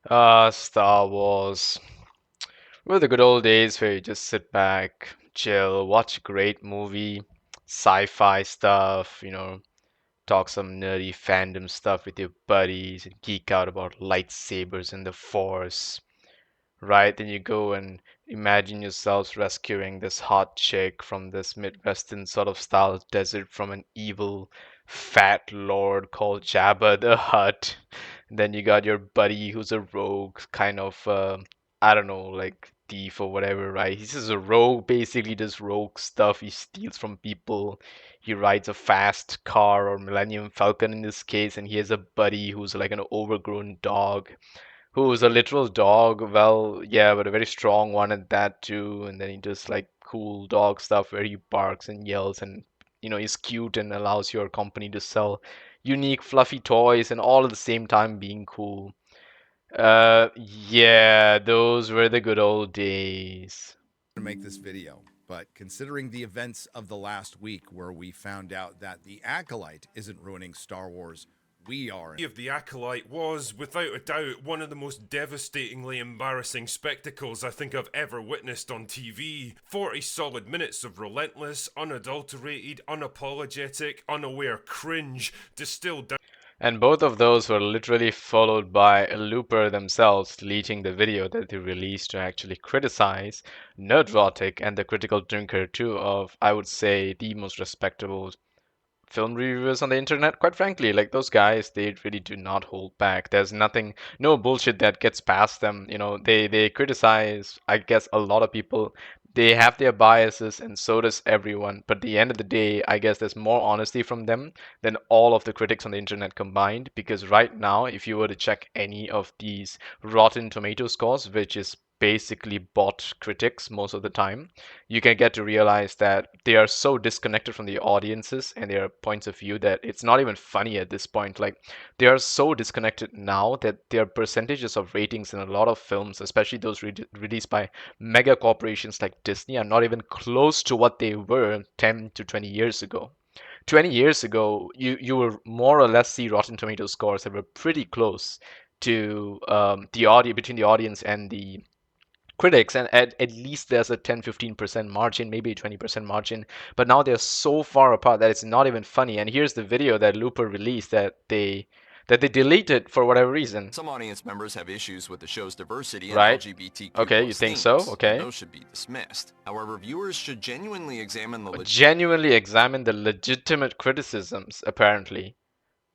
Star Wars. Were the good old days where you just sit back, chill, watch a great movie, sci-fi stuff, talk some nerdy fandom stuff with your buddies and geek out about lightsabers and the Force, right? Then you go and imagine yourselves rescuing this hot chick from this Midwestern sort of style desert from an evil fat lord called Jabba the Hutt. Then you got your buddy who's a rogue, kind of, I don't know, like thief or whatever, right? He's just a rogue, basically does rogue stuff. He steals from people. He rides a fast car or Millennium Falcon in this case, and he has a buddy who's like an overgrown dog who's a literal dog. Well, yeah, but a very strong one at that too. And then he does like cool dog stuff where he barks and yells and he's cute and allows your company to sell unique fluffy toys and all at the same time being cool. Yeah, those were the good old days. To make this video, but considering the events of the last week where we found out that the Acolyte isn't ruining Star Wars, we are. Of the Acolyte was, without a doubt, one of the most devastatingly embarrassing spectacles I think I've ever witnessed on TV. 40 solid minutes of relentless, unadulterated, unapologetic, unaware cringe distilled down. And both of those were literally followed by Looper themselves deleting the video that they released to actually criticize Nerdrotic and the Critical Drinker, two of, I would say, the most respectable film reviewers on the internet. Quite frankly, like those guys, they really do not hold back. There's nothing, no bullshit that gets past them. They criticize, I guess, a lot of people. They have their biases, and so does everyone. But at the end of the day, I guess there's more honesty from them than all of the critics on the internet combined. Because right now, if you were to check any of these Rotten Tomato scores, which is basically bot critics most of the time, you can get to realize that they are so disconnected from the audiences and their points of view that it's not even funny at this point. Like, they are so disconnected now that their percentages of ratings in a lot of films, especially those released by mega corporations like Disney, are not even close to what they were 10 to 20 years ago. 20 years ago, you will more or less see Rotten Tomato scores that were pretty close to the audio between the audience and the critics, and at least there's a 10-15% margin, maybe a 20% margin, but now they're so far apart that it's not even funny. And here's the video that Looper released that they deleted for whatever reason. Some audience members have issues with the show's diversity and Right? LGBTQ Okay, you think so? themes, Okay. and those should be dismissed. However, viewers should genuinely examine the legitimate criticisms, apparently.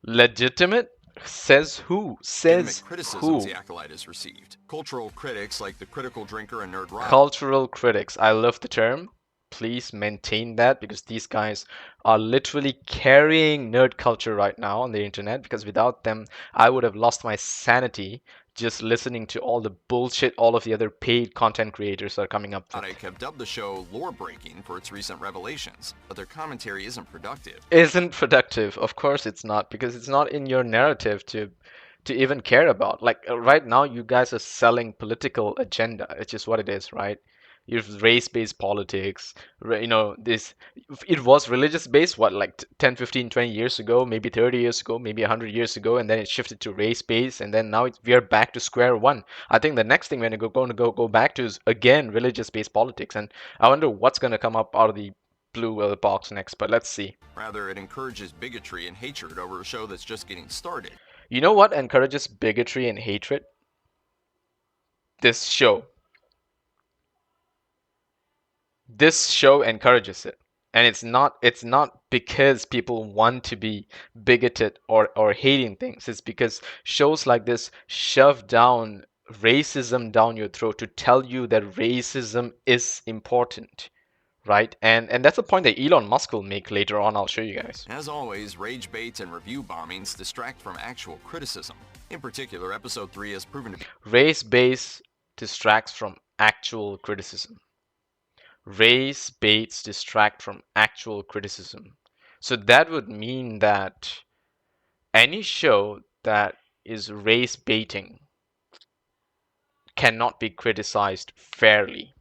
Legitimate? Says who? Says criticisms who? the Acolyte has received. Cultural critics like the Critical Drinker and Nerdrotic. Cultural critics. I love the term. Please maintain that, because these guys are literally carrying nerd culture right now on the internet, because without them, I would have lost my sanity just listening to all the bullshit all of the other paid content creators are coming up with. Have dubbed the show lore-breaking for its recent revelations, but their commentary isn't productive. Isn't productive. Of course it's not, because it's not in your narrative to even care about. Like right now, you guys are selling political agenda. It's just what it is, right? You've race-based politics, this, it was religious-based, what, like 10, 15, 20 years ago, maybe 30 years ago, maybe 100 years ago, and then it shifted to race-based, and then now we are back to square one. I think the next thing we're going to go back to is, again, religious-based politics, and I wonder what's going to come up out of the blue box next, but let's see. Rather, it encourages bigotry and hatred over a show that's just getting started. You know what encourages bigotry and hatred? This show. This show encourages it. And it's not because people want to be bigoted or hating things. It's because shows like this shove down racism down your throat to tell you that racism is important. Right? And that's a point that Elon Musk will make later on. I'll show you guys. As always, rage baits and review bombings distract from actual criticism. In particular, episode 3 has proven to be race base distracts from actual criticism. Race baits distract from actual criticism. So that would mean that any show that is race baiting cannot be criticized fairly.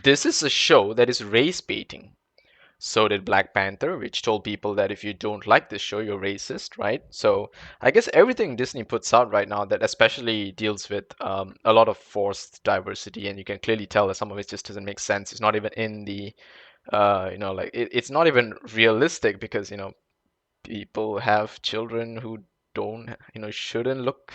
This is a show that is race baiting. So did Black Panther, which told people that if you don't like this show, you're racist, right? So I guess everything Disney puts out right now that especially deals with a lot of forced diversity, and you can clearly tell that some of it just doesn't make sense. It's not even in the, like it's not even realistic because, people have children who don't, shouldn't look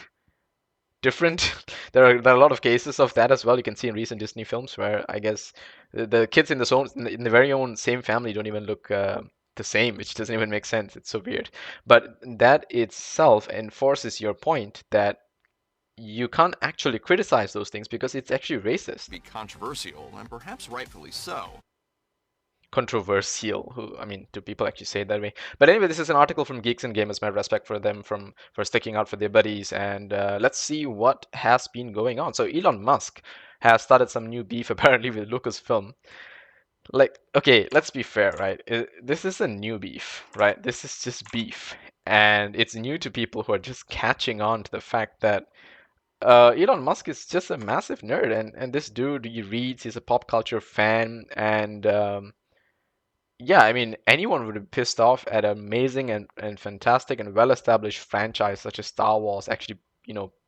different. There are a lot of cases of that as well. You can see in recent Disney films where I guess the kids in the very own same family don't even look the same, which doesn't even make sense. It's so weird. But that itself enforces your point that you can't actually criticize those things because it's actually racist. Be controversial, and perhaps rightfully so. Controversial. I mean, do people actually say it that way? But anyway, this is an article from Geeks and Gamers. My respect for them for sticking out for their buddies. And let's see what has been going on. So Elon Musk has started some new beef apparently with Lucasfilm. Like, okay, let's be fair, right? This is a new beef, right? This is just beef, and it's new to people who are just catching on to the fact that Elon Musk is just a massive nerd, and this dude he reads, he's a pop culture fan, and yeah, I mean, anyone would be pissed off at an amazing and fantastic and well-established franchise such as Star Wars actually,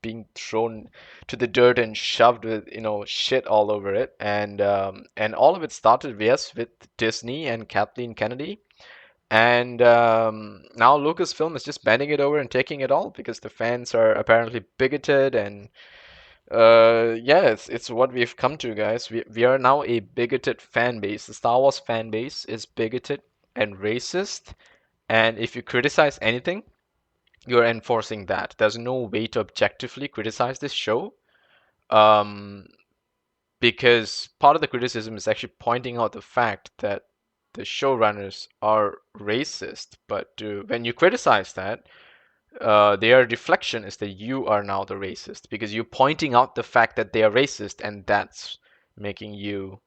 being thrown to the dirt and shoved with, shit all over it. And all of it started, yes, with Disney and Kathleen Kennedy. And now Lucasfilm is just bending it over and taking it all because the fans are apparently bigoted and yeah, it's what we've come to, guys. We are now a bigoted fan base. The Star Wars fan base is bigoted and racist, and if you criticize anything, you're enforcing that. There's no way to objectively criticize this show, um, because part of the criticism is actually pointing out the fact that the showrunners are racist. But when you criticize that, their deflection is that you are now the racist because you're pointing out the fact that they are racist and that's making you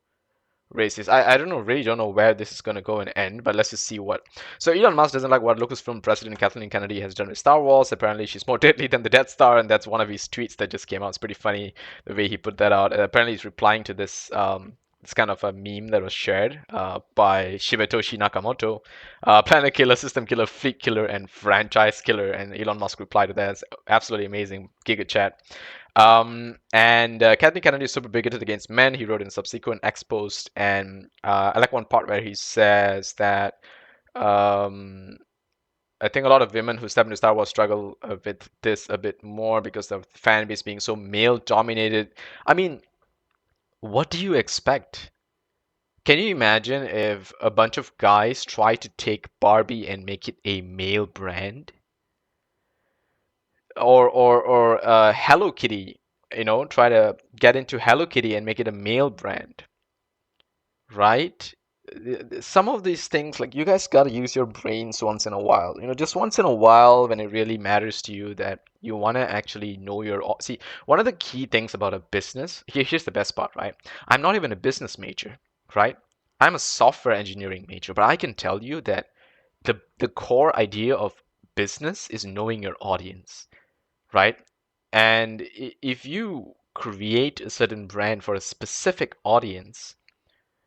racist. I don't know, really don't know where this is going to go and end, but let's just see what. So Elon Musk doesn't like what Lucasfilm president Kathleen Kennedy has done with Star Wars. Apparently, she's more deadly than the Death Star, and that's one of his tweets that just came out. It's pretty funny the way he put that out. Apparently, he's replying to this it's kind of a meme that was shared by Shibetoshi Nakamoto. Planet killer, system killer, fleet killer, and franchise killer. And Elon Musk replied to that. It's absolutely amazing. Giga chat. And Kathleen Kennedy is super bigoted against men. He wrote in subsequent ex post, and I like one part where he says that um, I think a lot of women who step into Star Wars struggle with this a bit more because of the fan base being so male dominated. I mean, what do you expect? Can you imagine if a bunch of guys try to take Barbie and make it a male brand? Or Hello Kitty, try to get into Hello Kitty and make it a male brand, right? Some of these things, like you guys gotta use your brains once in a while. Just once in a while when it really matters to you that you wanna actually know see, one of the key things about a business, here's the best part, right? I'm not even a business major, right? I'm a software engineering major, but I can tell you that the core idea of business is knowing your audience, right? And if you create a certain brand for a specific audience,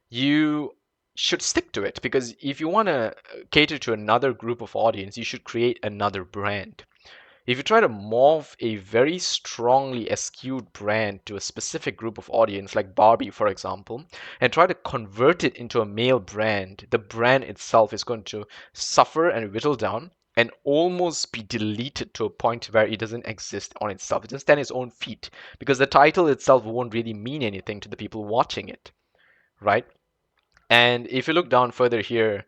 you should stick to it because if you want to cater to another group of audience, you should create another brand. If you try to morph a very strongly skewed brand to a specific group of audience, like Barbie, for example, and try to convert it into a male brand, the brand itself is going to suffer and whittle down and almost be deleted to a point where it doesn't exist on itself. It doesn't stand on its own feet because the title itself won't really mean anything to the people watching it, right? And if you look down further here,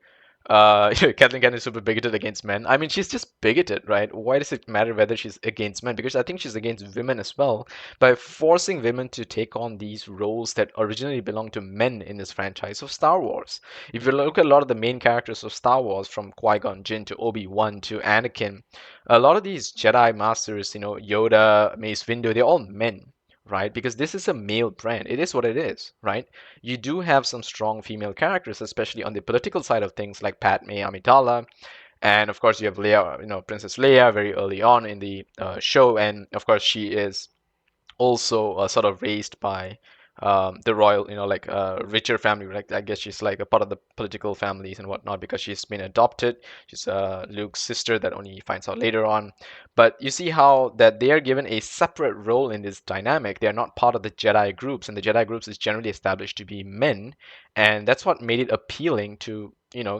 Kathleen Kennedy is super bigoted against men. I mean, she's just bigoted, right? Why does it matter whether she's against men? Because I think she's against women as well by forcing women to take on these roles that originally belonged to men in this franchise of Star Wars. If you look at a lot of the main characters of Star Wars, from Qui-Gon Jinn to Obi-Wan to Anakin, a lot of these Jedi Masters, Yoda, Mace Windu, they're all men, right? Because this is a male brand. It is what it is, right? You do have some strong female characters, especially on the political side of things, like Padme Amidala, and of course you have Leia, Princess Leia, very early on in the show, and of course she is also sort of raised by the royal, like richer family. Like I guess she's like a part of the political families and whatnot because she's been adopted. She's Luke's sister that only he finds out later on. But you see how that they are given a separate role in this dynamic. They are not part of the Jedi groups, and the Jedi groups is generally established to be men, and that's what made it appealing to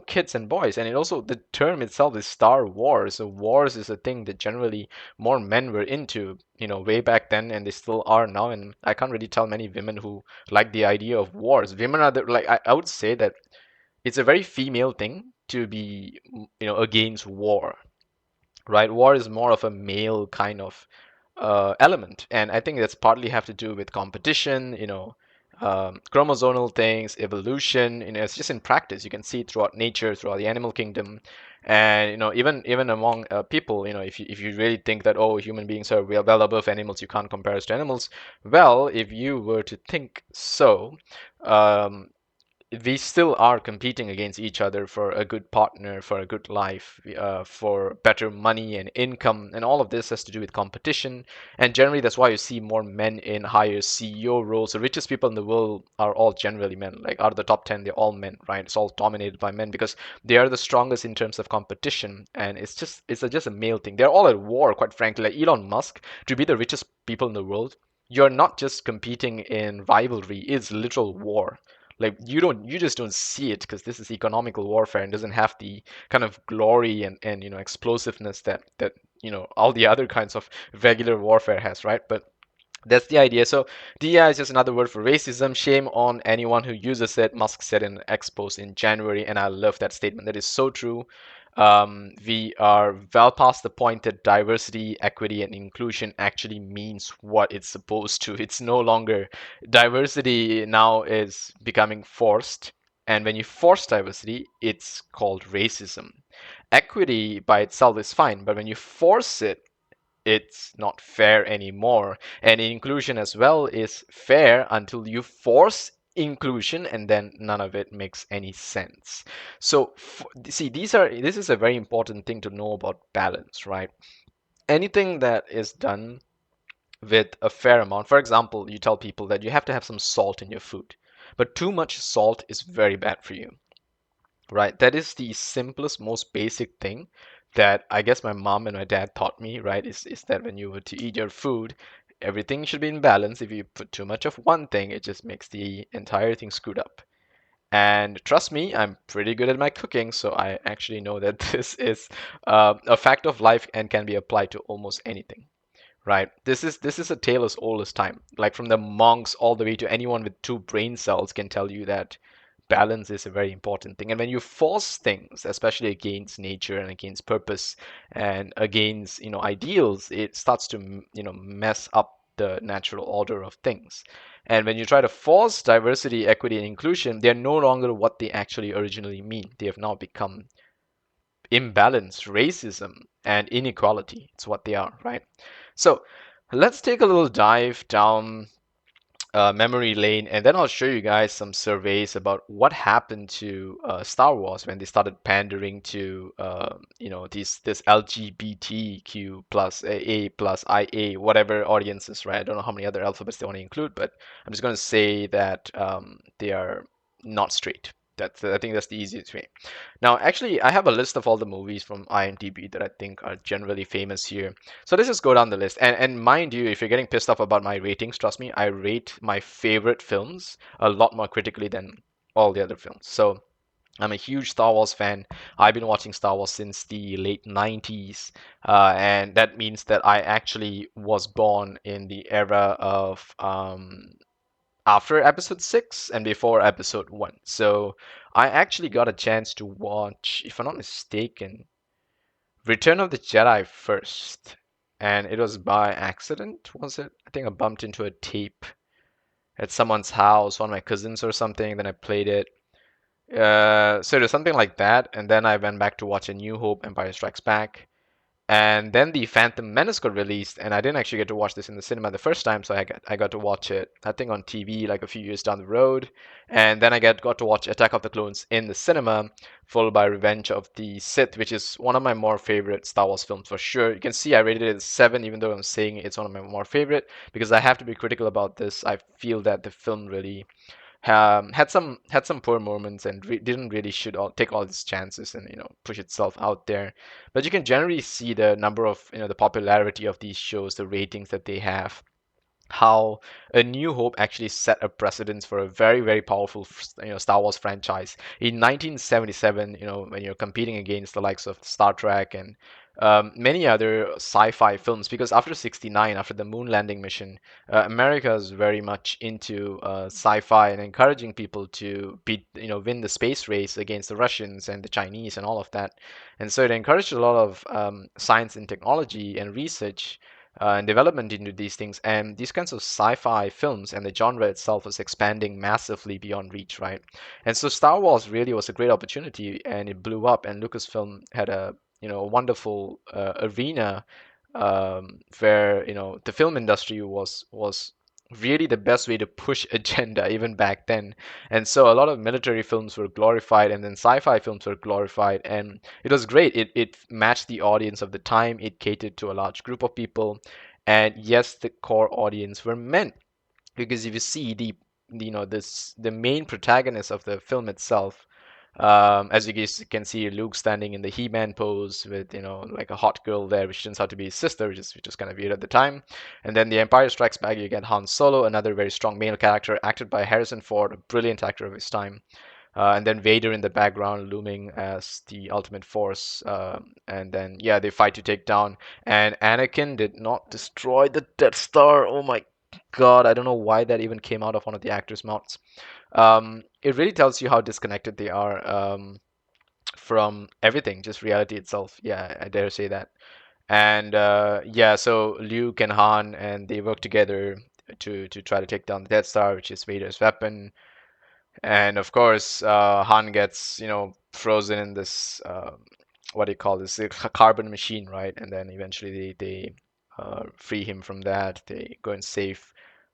kids and boys. And it also, the term itself is Star Wars. So wars is a thing that generally more men were into, way back then, and they still are now. And I can't really tell many women who like the idea of wars. Women are like, I would say that it's a very female thing to be, against war, right? War is more of a male kind of element, and I think that's partly have to do with competition, chromosomal things, evolution. It's just in practice. You can see it throughout nature, throughout the animal kingdom, and even among people. If you really think that human beings are well above animals, you can't compare us to animals. Well, if you were to think so, um, we still are competing against each other for a good partner, for a good life, for better money and income, and all of this has to do with competition. And generally, that's why you see more men in higher CEO roles. The richest people in the world are all generally men. Like out of the top 10, they're all men, right? It's all dominated by men because they are the strongest in terms of competition, and it's just a male thing. They're all at war, quite frankly. Like Elon Musk, to be the richest people in the world, you're not just competing in rivalry; it's literal war. Like you just don't see it because this is economical warfare and doesn't have the kind of glory and explosiveness that all the other kinds of regular warfare has, right? But that's the idea. So DEI is just another word for racism. Shame on anyone who uses it, Musk said in an X post in January, and I love that statement. That is so true. We are well past the point that diversity, equity, and inclusion actually means what it's supposed to. It's no longer diversity now is becoming forced. And when you force diversity, it's called racism. Equity by itself is fine, but when you force it, it's not fair anymore. And inclusion as well is fair until you force inclusion, and then none of it makes any sense. So see, this is a very important thing to know about balance, right? Anything that is done with a fair amount. For example, you tell people that you have to have some salt in your food, but too much salt is very bad for you, right? That is the simplest, most basic thing that I guess my mom and my dad taught me, right? Is that when you were to eat your food, everything should be in balance. If you put too much of one thing, it just makes the entire thing screwed up. And trust me, I'm pretty good at my cooking, so I actually know that this is a fact of life and can be applied to almost anything. Right. This is a tale as old as time. Like from the monks all the way to anyone with two brain cells can tell you that balance is a very important thing. And when you force things, especially against nature and against purpose and against, ideals, it starts to, mess up the natural order of things. And when you try to force diversity, equity, and inclusion, they're no longer what they actually originally mean. They have now become imbalance, racism, and inequality. It's what they are, right? So let's take a little dive down memory lane, and then I'll show you guys some surveys about what happened to Star Wars when they started pandering to this LGBTQ plus A plus IA whatever audiences, right? I don't know how many other alphabets they want to include, but I'm just going to say that they are not straight. I think that's the easiest way. Now, actually, I have a list of all the movies from IMDb that I think are generally famous here. So let's just go down the list. And mind you, if you're getting pissed off about my ratings, trust me, I rate my favorite films a lot more critically than all the other films. So I'm a huge Star Wars fan. I've been watching Star Wars since the late 90s, and that means that I actually was born in the era of after episode 6 and before episode 1. So I actually got a chance to watch, if I'm not mistaken, Return of the Jedi first. And it was by accident, was it? I think I bumped into a tape at someone's house, one of my cousins or something, then I played it. So it was something like that, and then I went back to watch A New Hope, Empire Strikes Back. And then the Phantom Menace got released, and I didn't actually get to watch this in the cinema the first time, so I got to watch it, I think, on TV like a few years down the road. And then I got to watch Attack of the Clones in the cinema, followed by Revenge of the Sith, which is one of my more favorite Star Wars films for sure. You can see I rated it a 7, even though I'm saying it's one of my more favorite, because I have to be critical about this. I feel that the film really had some poor moments and didn't really should take all its chances and push itself out there. But you can generally see the number of the popularity of these shows, the ratings that they have, how A New Hope actually set a precedence for a very, very powerful, Star Wars franchise. In 1977, when you're competing against the likes of Star Trek and many other sci-fi films, because after 69, after the moon landing mission, America is very much into sci-fi and encouraging people to win the space race against the Russians and the Chinese and all of that. And so it encouraged a lot of science and technology and research and development into these things. And these kinds of sci-fi films and the genre itself was expanding massively beyond reach, right? And so Star Wars really was a great opportunity, and it blew up. And Lucasfilm had a wonderful arena where the film industry was really the best way to push agenda even back then. And so a lot of military films were glorified, and then sci-fi films were glorified, and it was great. It matched the audience of the time. It catered to a large group of people, and yes, the core audience were men, because if you see the main protagonist of the film itself, as you guys can see, Luke standing in the He-Man pose with like a hot girl there, which turns out to be his sister, which is kind of weird at the time. And then The Empire Strikes Back, you get Han Solo, another very strong male character, acted by Harrison Ford, a brilliant actor of his time. And then Vader in the background looming as the ultimate force. And then, yeah, they fight to take down. And Anakin did not destroy the Death Star. Oh my God, I don't know why that even came out of one of the actors' mouths. It really tells you how disconnected they are from everything, just reality itself. Yeah, I dare say that. And yeah, so Luke and Han and they work together to try to take down the Death Star, which is Vader's weapon. And of course, Han gets frozen in this what do you call this, carbon machine, right? And then eventually they free him from that. They go and save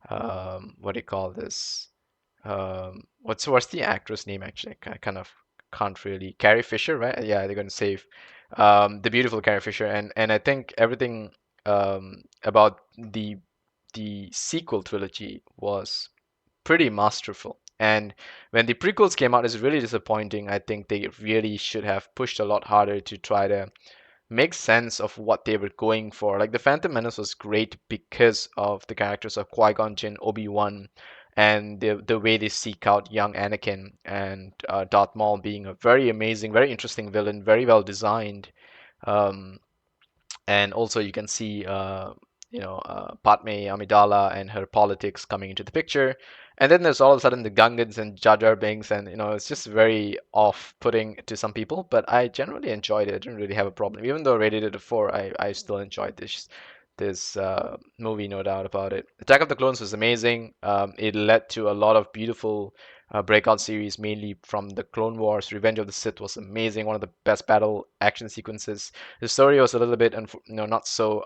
what do you call this? What's the actress name actually? I kind of can't really. Carrie Fisher, right? Yeah, they're going to save the beautiful Carrie Fisher, and I think everything about the sequel trilogy was pretty masterful. And when the prequels came out, it's really disappointing. I think they really should have pushed a lot harder to try to make sense of what they were going for. Like the Phantom Menace was great because of the characters of Qui-Gon Jinn, Obi-Wan, and the way they seek out young Anakin, and Darth Maul being a very amazing, very interesting villain, very well designed. Um, and also you can see Padme Amidala and her politics coming into the picture. And then there's all of a sudden the Gungans and Jar Jar Binks, and it's just very off-putting to some people. But I generally enjoyed it. I didn't really have a problem, even though I rated it a 4. I still enjoyed this movie, no doubt about it. Attack of the Clones was amazing. It led to a lot of beautiful breakout series, mainly from the Clone Wars. Revenge of the Sith was amazing, one of the best battle action sequences. The story was a little bit, not so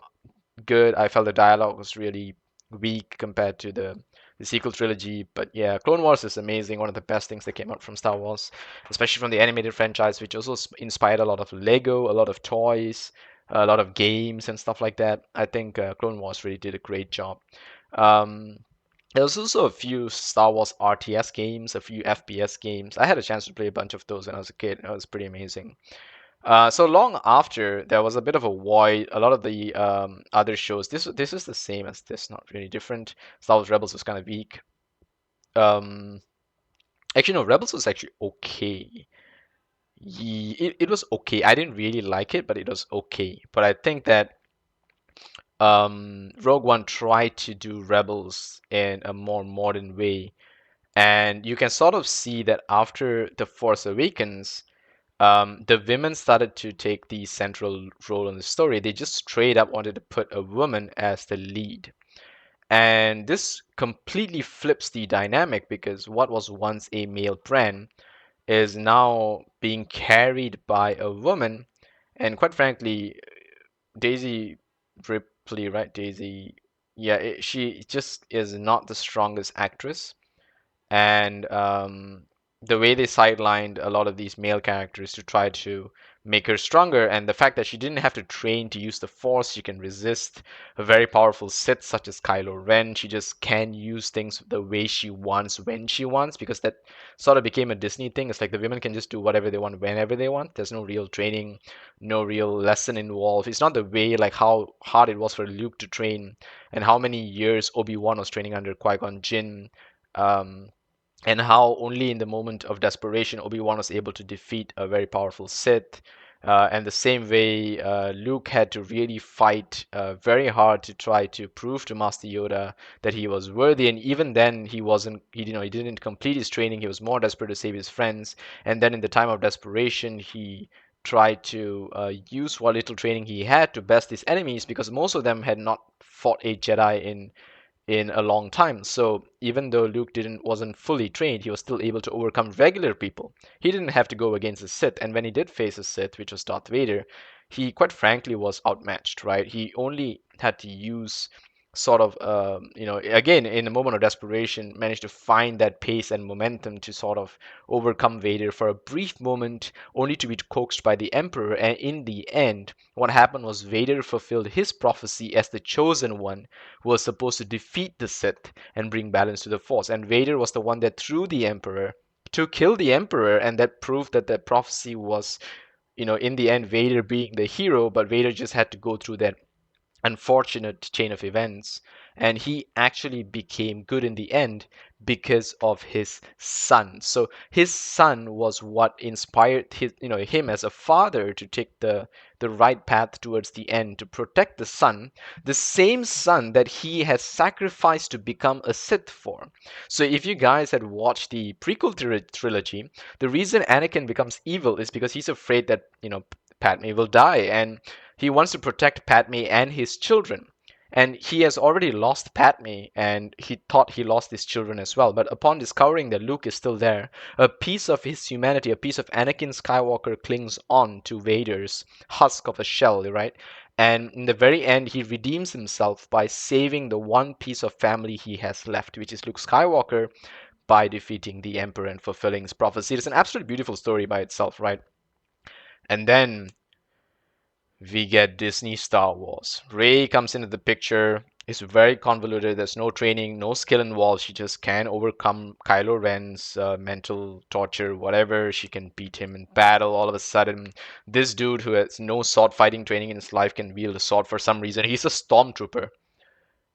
good. I felt the dialogue was really weak compared to the sequel trilogy. But yeah, Clone Wars is amazing. One of the best things that came out from Star Wars, especially from the animated franchise, which also inspired a lot of Lego, a lot of toys, a lot of games and stuff like that. I think Clone Wars really did a great job. Um, there was also a few Star Wars RTS games, a few FPS games. I had a chance to play a bunch of those when I was a kid. It was pretty amazing. So long after, there was a bit of a void. A lot of the other shows. This is the same as this, not really different. Star Wars Rebels was kind of weak. Um, Actually, no, Rebels was actually okay. It was okay. I didn't really like it, but it was okay. But I think that Rogue One tried to do Rebels in a more modern way, and you can sort of see that after The Force Awakens, the women started to take the central role in the story. They just straight up wanted to put a woman as the lead. And this completely flips the dynamic, because what was once a male brand is now being carried by a woman. And quite frankly, Daisy Ripley, right? Daisy, yeah, she just is not the strongest actress, and the way they sidelined a lot of these male characters to try to make her stronger, and the fact that she didn't have to train to use the Force, she can resist a very powerful Sith such as Kylo Ren. She just can use things the way she wants when she wants, because that sort of became a Disney thing. It's like the women can just do whatever they want whenever they want. There's no real training, no real lesson involved. It's not the way like how hard it was for Luke to train and how many years Obi-Wan was training under Qui-Gon Jinn. Um, and how only in the moment of desperation Obi-Wan was able to defeat a very powerful Sith. And the same way, Luke had to really fight very hard to try to prove to Master Yoda that he was worthy. And even then, he wasn't. He didn't complete his training. He was more desperate to save his friends. And then, in the time of desperation, he tried to use what little training he had to best his enemies, because most of them had not fought a Jedi in a long time. So even though Luke didn't wasn't fully trained, he was still able to overcome regular people. He didn't have to go against a Sith, and when he did face a Sith, which was Darth Vader, he quite frankly was outmatched, right? He only had to use sort of again in a moment of desperation managed to find that pace and momentum to sort of overcome Vader for a brief moment, only to be coaxed by the Emperor. And in the end, what happened was Vader fulfilled his prophecy as the chosen one who was supposed to defeat the Sith and bring balance to the Force. And Vader was the one that threw the Emperor to kill the Emperor, and that proved that the prophecy was, in the end, Vader being the hero, but Vader just had to go through that unfortunate chain of events, and he actually became good in the end because of his son. So his son was what inspired him as a father to take the right path towards the end, to protect the son, the same son that he has sacrificed to become a Sith for. So if you guys had watched the prequel trilogy, the reason Anakin becomes evil is because he's afraid that Padme will die, and he wants to protect Padme and his children. And he has already lost Padme, and he thought he lost his children as well. But upon discovering that Luke is still there, a piece of his humanity, a piece of Anakin Skywalker clings on to Vader's husk of a shell, right? And in the very end, he redeems himself by saving the one piece of family he has left, which is Luke Skywalker, by defeating the Emperor and fulfilling his prophecy. It's an absolutely beautiful story by itself, right? And then we get Disney Star Wars. Rey comes into the picture. It's very convoluted. There's no training, no skill involved. She just can overcome Kylo Ren's mental torture, whatever. She can beat him in battle. All of a sudden, this dude who has no sword fighting training in his life can wield a sword for some reason. He's a stormtrooper.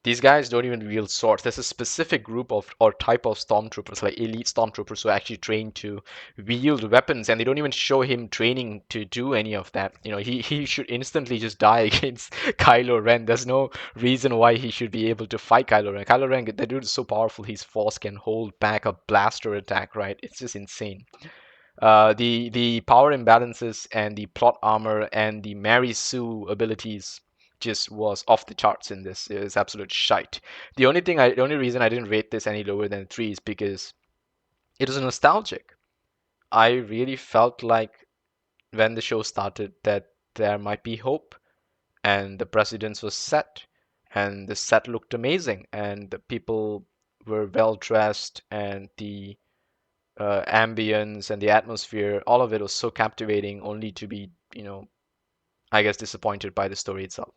These guys don't even wield swords. There's a specific group of or type of stormtroopers, like elite stormtroopers, who are actually trained to wield weapons, and they don't even show him training to do any of that. He should instantly just die against Kylo Ren. There's no reason why he should be able to fight Kylo Ren. Kylo Ren, that dude is so powerful, his force can hold back a blaster attack, right? It's just insane. The power imbalances and the plot armor and the Mary Sue abilities just was off the charts in this. It was absolute shite. The only reason I didn't rate this any lower than 3 is because it was nostalgic. I really felt like when the show started that there might be hope, and the precedence was set, and the set looked amazing, and the people were well dressed, and the ambience and the atmosphere, all of it was so captivating, only to be, I guess, disappointed by the story itself.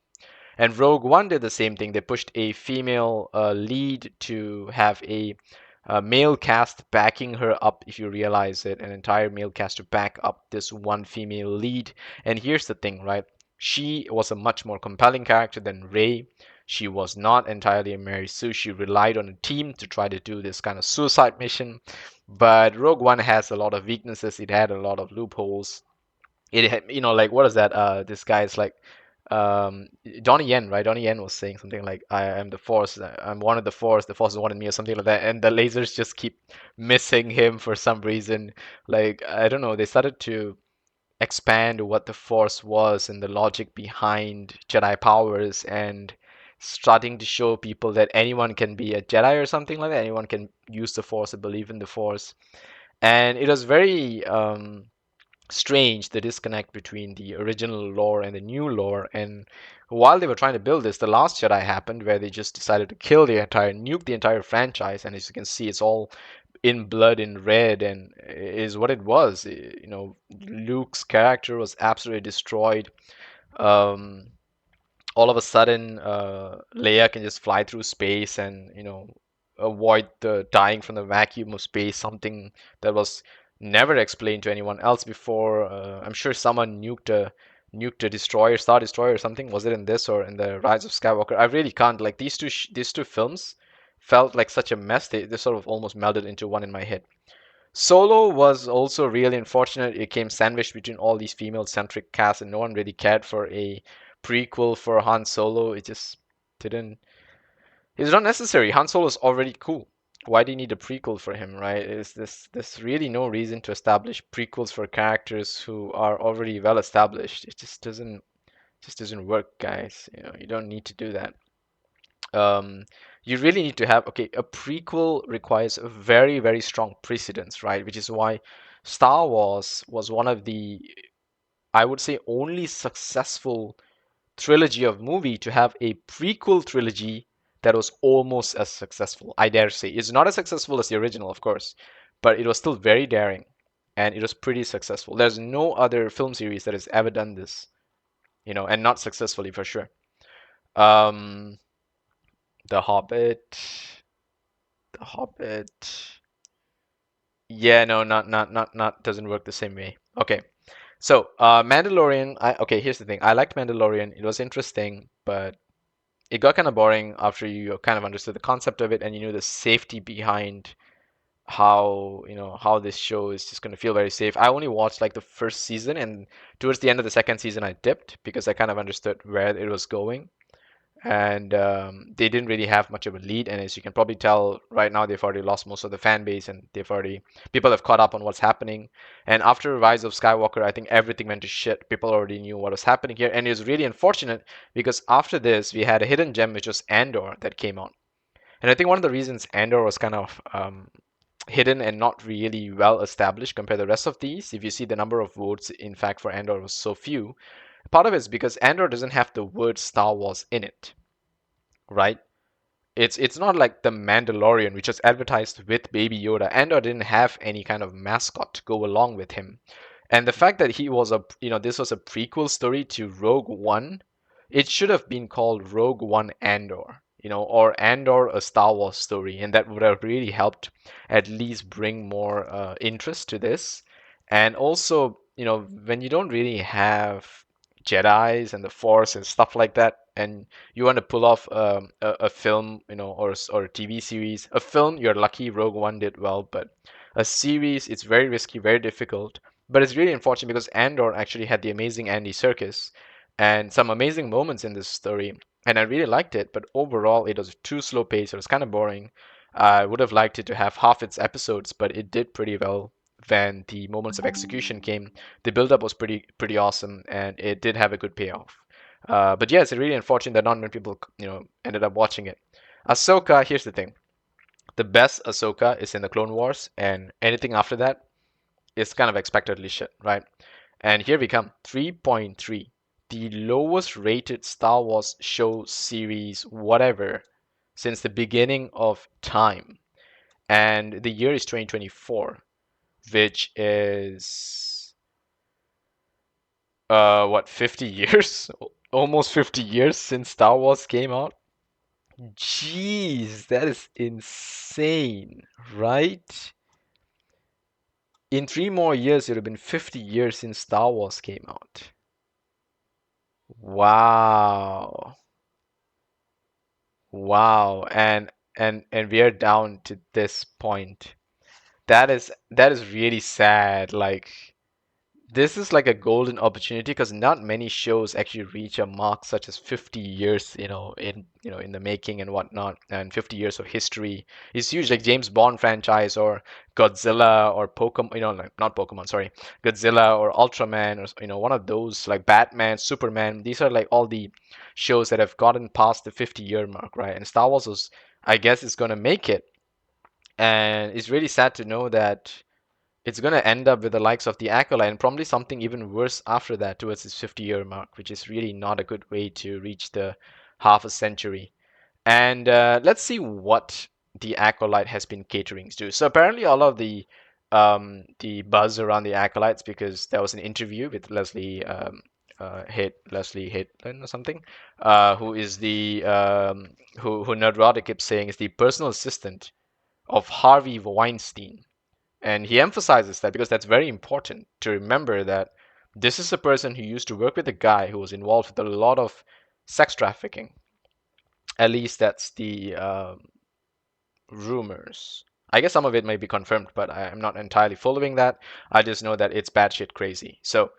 And Rogue One did the same thing. They pushed a female lead to have a male cast backing her up, if you realize it, an entire male cast to back up this one female lead. And here's the thing, right? She was a much more compelling character than Rey. She was not entirely a Mary Sue. She relied on a team to try to do this kind of suicide mission. But Rogue One has a lot of weaknesses. It had a lot of loopholes. It had, like, what is that? This guy is like, um, Donnie Yen, right? Donnie Yen was saying something like, "I am the Force. I'm one of the Force. The Force is one of me," or something like that. And the lasers just keep missing him for some reason. Like, I don't know. They started to expand what the Force was and the logic behind Jedi powers, and starting to show people that anyone can be a Jedi or something like that. Anyone can use the Force or believe in the Force. And it was very strange, the disconnect between the original lore and the new lore. And while they were trying to build this, The Last Jedi happened, where they just decided to nuke the entire franchise. And as you can see, it's all in blood in red, and is what it was. Luke's character was absolutely destroyed. Um, all of a sudden, Leia can just fly through space and, avoid the dying from the vacuum of space, something that was never explained to anyone else before. I'm sure someone nuked a destroyer, Star Destroyer or something. Was it in this or in the Rise of Skywalker? I really can't. Like these two films felt like such a mess. They sort of almost melded into one in my head. Solo was also really unfortunate. It came sandwiched between all these female-centric casts, and no one really cared for a prequel for Han Solo. It just didn't. It's not necessary. Han Solo is already cool. Why do you need a prequel for him, right? Is this There's really no reason to establish prequels for characters who are already well established. It just doesn't work, guys. You don't need to do that. um, you really need to have, okay, a prequel requires a very, very strong precedence, right? Which is why Star Wars was one of the, I would say, only successful trilogy of movie to have a prequel trilogy that was almost as successful. I dare say it's not as successful as the original, of course, but it was still very daring, and it was pretty successful. There's no other film series that has ever done this, and not successfully for sure. Um, The Hobbit. The Hobbit. Yeah, no, not doesn't work the same way. Okay. So, Mandalorian, okay, here's the thing. I liked Mandalorian. It was interesting, but it got kind of boring after you kind of understood the concept of it and you knew the safety behind how this show is just going to feel very safe. I only watched like the first season, and towards the end of the second season I dipped because I kind of understood where it was going. And they didn't really have much of a lead. And as you can probably tell, right now they've already lost most of the fan base, and people have caught up on what's happening. And after Rise of Skywalker, I think everything went to shit. People already knew what was happening here, and it was really unfortunate because after this we had a hidden gem, which was Andor, that came out. And I think one of the reasons Andor was kind of hidden and not really well established compared to the rest of these, if you see the number of votes, in fact, for Andor was so few. Part of it is because Andor doesn't have the word Star Wars in it, right? It's not like the Mandalorian, which was advertised with Baby Yoda. Andor didn't have any kind of mascot to go along with him. And the fact that this was a prequel story to Rogue One, it should have been called Rogue One Andor, or Andor, a Star Wars story, and that would have really helped at least bring more interest to this. And also, when you don't really have Jedi's and the Force and stuff like that, and you want to pull off a film, or a TV series. A film, you're lucky, Rogue One did well, but a series, it's very risky, very difficult. But it's really unfortunate because Andor actually had the amazing Andy Serkis and some amazing moments in this story, and I really liked it. But overall, it was too slow paced. It was kind of boring. I would have liked it to have half its episodes, but it did pretty well when the moments of execution came. The build up was pretty awesome, and it did have a good payoff. But yeah, it's really unfortunate that not many people, ended up watching it. Ahsoka, here's the thing. The best Ahsoka is in the Clone Wars, and anything after that is kind of expectedly shit, right? And here we come, 3.3, the lowest rated Star Wars show, series, whatever, since the beginning of time. And the year is 2024, which is, what, 50 years? Almost 50 years since Star Wars came out. Jeez, that is insane, right? In 3 more years, it would have been 50 years since Star Wars came out. Wow. Wow. And we are down to this point. That is really sad. Like, this is like a golden opportunity because not many shows actually reach a mark such as 50 years, in the making and whatnot, and 50 years of history. It's huge, like James Bond franchise or Godzilla or Pokemon, like not Pokemon, sorry, Godzilla or Ultraman, or one of those, like Batman, Superman. These are like all the shows that have gotten past the 50-year mark, right? And Star Wars was, I guess, is going to make it. And it's really sad to know that it's going to end up with the likes of the Acolyte and probably something even worse after that towards its 50-year mark, which is really not a good way to reach the half a century. And let's see what the Acolyte has been catering to. So apparently all of the buzz around the Acolytes, because there was an interview with Leslie Hitland or something, who is the who Nerdrotic keeps saying is the personal assistant of Harvey Weinstein. And he emphasizes that because that's very important to remember that this is a person who used to work with a guy who was involved with a lot of sex trafficking. At least that's the rumors. I guess some of it may be confirmed, but I'm not entirely following that. I just know that it's batshit crazy. So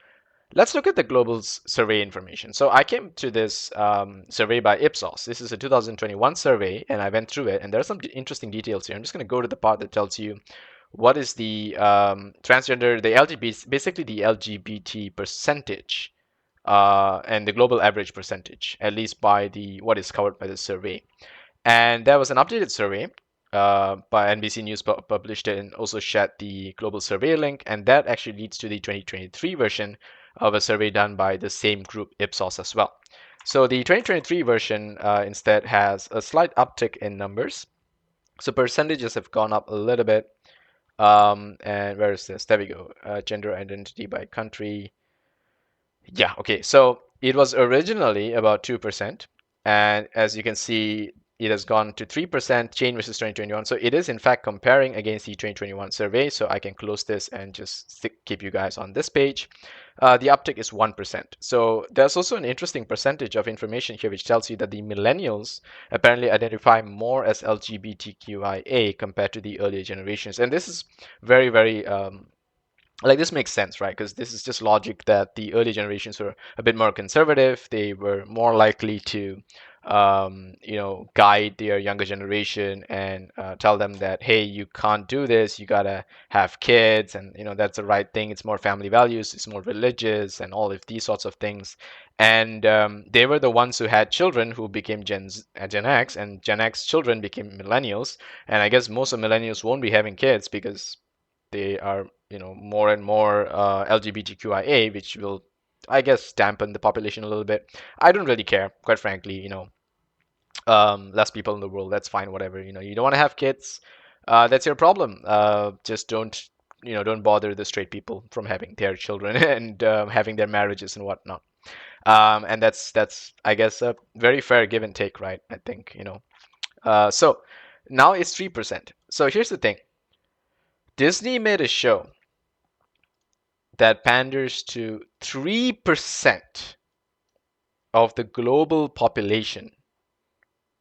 let's look at the global survey information. So I came to this survey by Ipsos. This is a 2021 survey, and I went through it, and there are some interesting details here. I'm just going to go to the part that tells you what is the transgender, the LGBT, basically the LGBT percentage, and the global average percentage, at least by the what is covered by the survey. And there was an updated survey by NBC News published it and also shared the global survey link, and that actually leads to the 2023 version of a survey done by the same group, Ipsos, as well. So the 2023 version instead has a slight uptick in numbers. So percentages have gone up a little bit. And where is this? There we go. Gender identity by country. Yeah, okay. So it was originally about 2%. And as you can see, it has gone to 3% change versus 2021. So it is in fact comparing against the 2021 survey. So I can close this and just keep you guys on this page. The uptick is 1%. So there's also an interesting percentage of information here which tells you that the millennials apparently identify more as LGBTQIA compared to the earlier generations. And this is very, very like this makes sense, right? Because this is just logic that the early generations were a bit more conservative. They were more likely to, guide their younger generation and tell them that, hey, you can't do this. You gotta have kids, and that's the right thing. It's more family values. It's more religious, and all of these sorts of things. And they were the ones who had children who became Gen X, and Gen X children became millennials. And I guess most of millennials won't be having kids because they are more and more LGBTQIA, which will, I guess, dampen the population a little bit. I don't really care, quite frankly. Less people in the world, that's fine, whatever. You don't want to have kids, that's your problem. Just don't bother the straight people from having their children and having their marriages and whatnot. And that's I guess a very fair give and take, right? I think so now it's 3%. So here's the thing. Disney made a show that panders to 3% of the global population,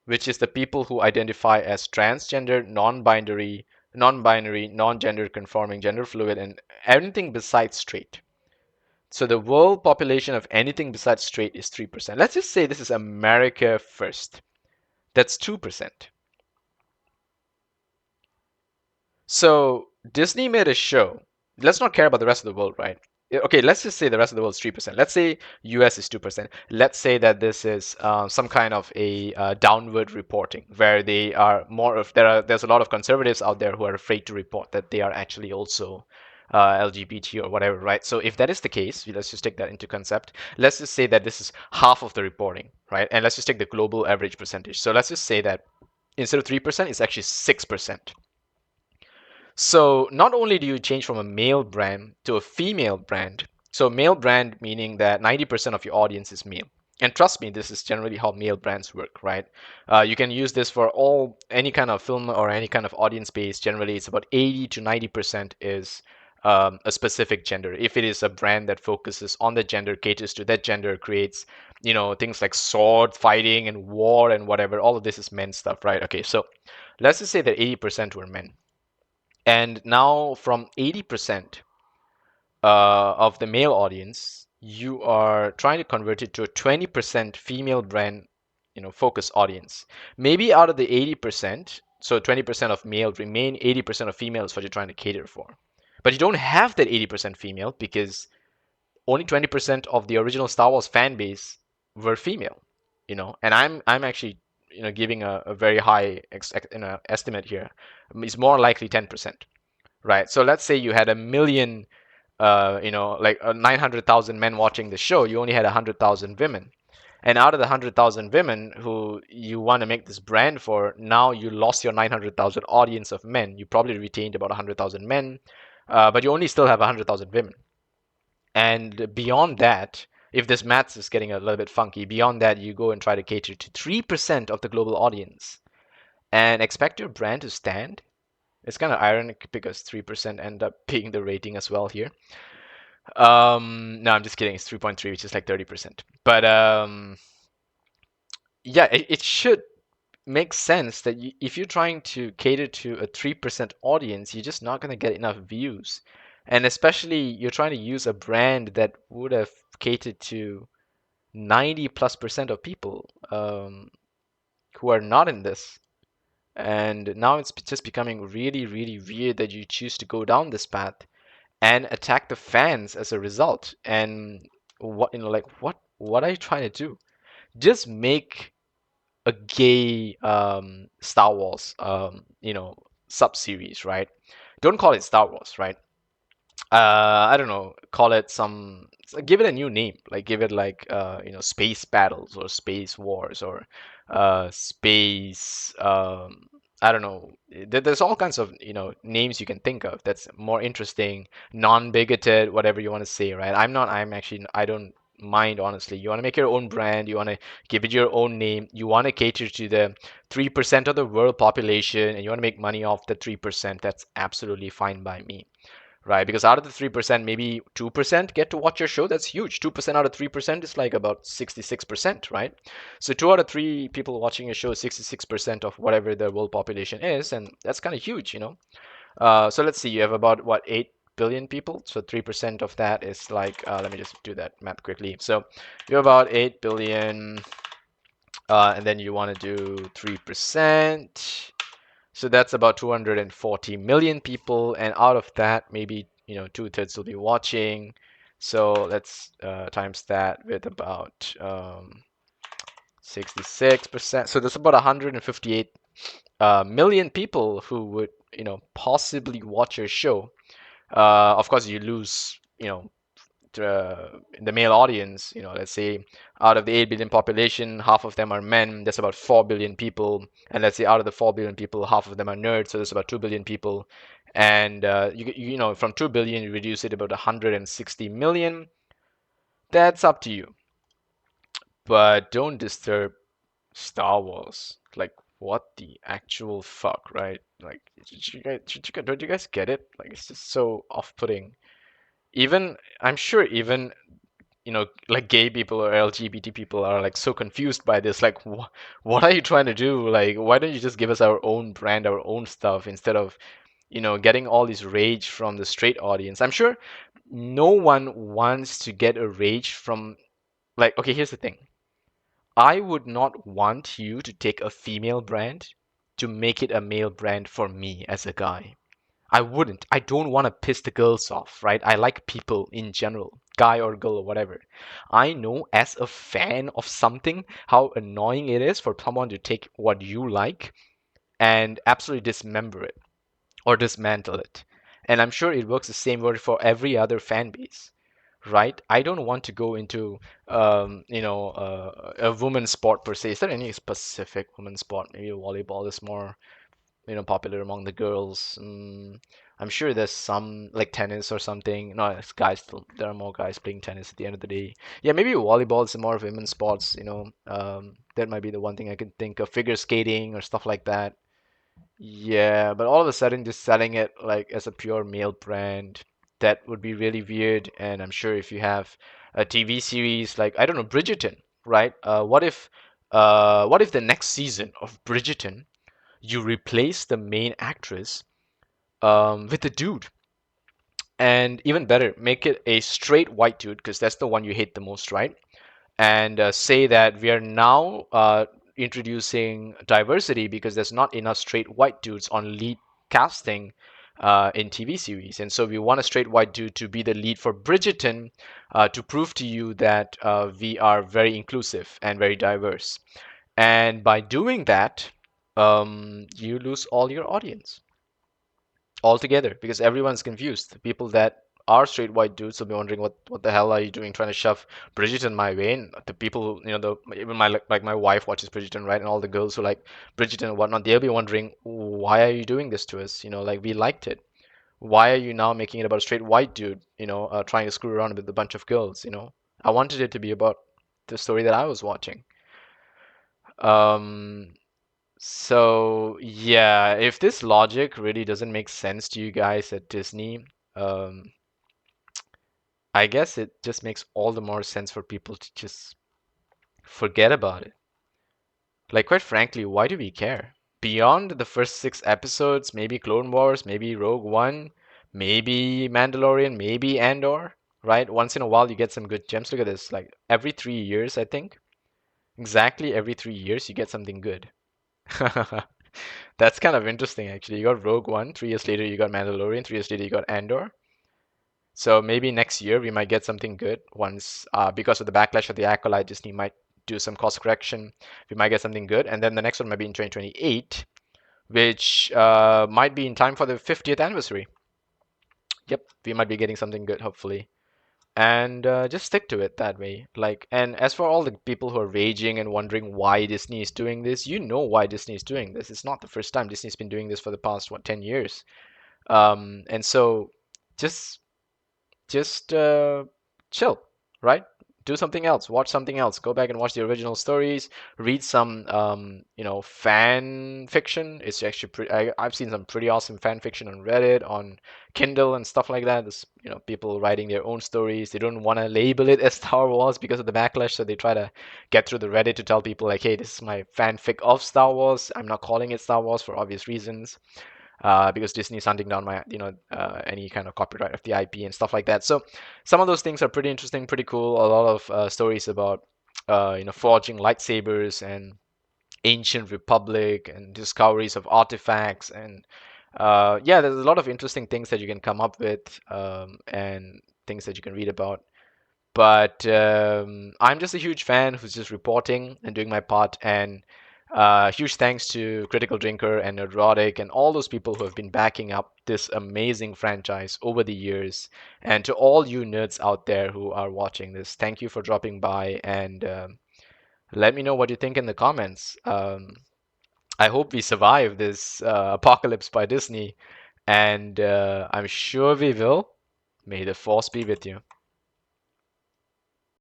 which is the people who identify as transgender, non-binary, non-gender conforming, gender fluid, and anything besides straight. So the world population of anything besides straight is 3%. Let's just say this is America first. That's 2%. So Disney made a show. Let's not care about the rest of the world, right? Okay, let's just say the rest of the world is 3%. Let's say US is 2%. Let's say that this is some kind of a downward reporting where they are more of there's a lot of conservatives out there who are afraid to report that they are actually also LGBT or whatever, right? So if that is the case, let's just take that into concept. Let's just say that this is half of the reporting, right? And let's just take the global average percentage. So let's just say that instead of 3%, it's actually 6%. So not only do you change from a male brand to a female brand, so male brand meaning that 90% of your audience is male. And trust me, this is generally how male brands work, right? You can use this for any kind of film or any kind of audience base. Generally, it's about 80 to 90% is a specific gender. If it is a brand that focuses on the gender, caters to that gender, creates, things like sword fighting and war and whatever, all of this is men stuff, right? Okay, so let's just say that 80% were men. And now from 80% of the male audience, you are trying to convert it to a 20% female brand, focus audience. Maybe out of the 80%, so 20% of male remain, 80% of female is what you're trying to cater for. But you don't have that 80% female because only 20% of the original Star Wars fan base were female, and I'm actually giving a very high estimate here. It's more likely 10%. right? So let's say you had a million, like 900,000 men watching the show. You only had 100,000 women. And out of the 100,000 women who you want to make this brand for, now you lost your 900,000 audience of men. You probably retained about 100,000 men, but you only still have 100,000 women. And beyond that, if this maths is getting a little bit funky, beyond that, you go and try to cater to 3% of the global audience and expect your brand to stand. It's kind of ironic because 3% end up being the rating as well here. No, I'm just kidding. It's 3.3, which is like 30%. But yeah, it should make sense that if you're trying to cater to a 3% audience, you're just not going to get enough views. And especially you're trying to use a brand that would have catered to 90 plus percent of people who are not in this. And now it's just becoming really, really weird that you choose to go down this path and attack the fans as a result. And what are you trying to do? Just make a gay Star Wars sub series, right? Don't call it Star Wars, right? I don't know, call it give it a new name, like give it like space battles or space wars or space I don't know. There's all kinds of names you can think of that's more interesting, non-bigoted, whatever you want to say, right? I don't mind, honestly. You want to make your own brand, you want to give it your own name, you want to cater to the 3% of the world population, and you want to make money off the 3%. That's absolutely fine by me, right? Because out of the 3%, maybe 2% get to watch your show. That's huge. 2% out of 3% is like about 66%, right? So 2 out of 3 people watching your show is 66% of whatever the world population is, and that's kind of huge. So let's see, you have about what, 8 billion people. So 3% of that is like, let me just do that math quickly. So you have about 8 billion, and then you want to do 3%. So that's about 240 million people, and out of that, maybe 2/3 will be watching. So let's times that with about 66%. So there's about 158 million people who would possibly watch your show. Of course, you lose the male audience, let's say out of the 8 billion population, half of them are men. That's about 4 billion people. And let's say out of the 4 billion people, half of them are nerds. So there's about 2 billion people. And from 2 billion, you reduce it about 160 million. That's up to you. But don't disturb Star Wars. Like, what the actual fuck, right? Like, don't you guys get it? Like, it's just so off-putting. I'm sure even like gay people or LGBT people are like so confused by this. Like, what are you trying to do? Like, why don't you just give us our own brand, our own stuff, instead of, getting all this rage from the straight audience? I'm sure no one wants to get a rage from, like, okay, here's the thing. I would not want you to take a female brand to make it a male brand for me as a guy. I wouldn't. I don't want to piss the girls off, right? I like people in general, guy or girl or whatever. I know as a fan of something how annoying it is for someone to take what you like and absolutely dismember it or dismantle it. And I'm sure it works the same way for every other fan base, right? I don't want to go into a women's sport per se. Is there any specific women's sport? Maybe volleyball is more popular among the girls. I'm sure there's some like tennis or something. No, it's guys. There are more guys playing tennis at the end of the day. Yeah, maybe volleyball is more of women's sports. That might be the one thing I can think of. Figure skating or stuff like that. Yeah, but all of a sudden just selling it like as a pure male brand, that would be really weird. And I'm sure if you have a TV series like, I don't know, Bridgerton, right? What if the next season of Bridgerton you replace the main actress with a dude, and even better, make it a straight white dude because that's the one you hate the most, right? And say that we are now introducing diversity because there's not enough straight white dudes on lead casting in TV series, and so we want a straight white dude to be the lead for Bridgerton to prove to you that we are very inclusive and very diverse. And by doing that, you lose all your audience. altogether because everyone's confused. The people that are straight white dudes will be wondering what the hell are you doing trying to shove Bridgerton my way. And the people who, even my wife watches Bridgerton, right? And all the girls who like Bridgerton and whatnot, they'll be wondering, why are you doing this to us? Like we liked it. Why are you now making it about a straight white dude, trying to screw around with a bunch of girls? I wanted it to be about the story that I was watching. Um, so yeah, if this logic really doesn't make sense to you guys at Disney, um, I guess it just makes all the more sense for people to just forget about it. Like, quite frankly, why do we care? Beyond the first 6 episodes, maybe Clone Wars, maybe Rogue One, maybe Mandalorian, maybe Andor, right? Once in a while, you get some good gems. Look at this. Like, every 3 years, I think. Exactly every 3 years, you get something good. That's kind of interesting, actually. You got Rogue One, 3 years later, you got Mandalorian, 3 years later, you got Andor. So maybe next year we might get something good once, because of the backlash of the Acolyte, Disney might do some course correction. We might get something good, and then the next one might be in 2028, which might be in time for the 50th anniversary. Yep, we might be getting something good, hopefully. And just stick to it that way. Like, and as for all the people who are raging and wondering why Disney is doing this, you know why Disney is doing this. It's not the first time. Disney's been doing this for the past, what, 10 years. And so just just chill, right? Do something else, watch something else, go back and watch the original stories, read some fan fiction. It's actually I've seen some pretty awesome fan fiction on Reddit, on Kindle and stuff like that. There's people writing their own stories. They don't want to label it as Star Wars because of the backlash, so they try to get through the Reddit to tell people like, hey, this is my fanfic of Star Wars. I'm not calling it Star Wars for obvious reasons, because Disney's hunting down my, any kind of copyright of the IP and stuff like that. So some of those things are pretty interesting, pretty cool. A lot of stories about, forging lightsabers and ancient republic and discoveries of artifacts and yeah, there's a lot of interesting things that you can come up with, and things that you can read about. But I'm just a huge fan who's just reporting and doing my part. And huge thanks to Critical Drinker and Nerdrotic and all those people who have been backing up this amazing franchise over the years. And to all you nerds out there who are watching this, thank you for dropping by, and let me know what you think in the comments. I hope we survive this apocalypse by Disney, and I'm sure we will. May the force be with you.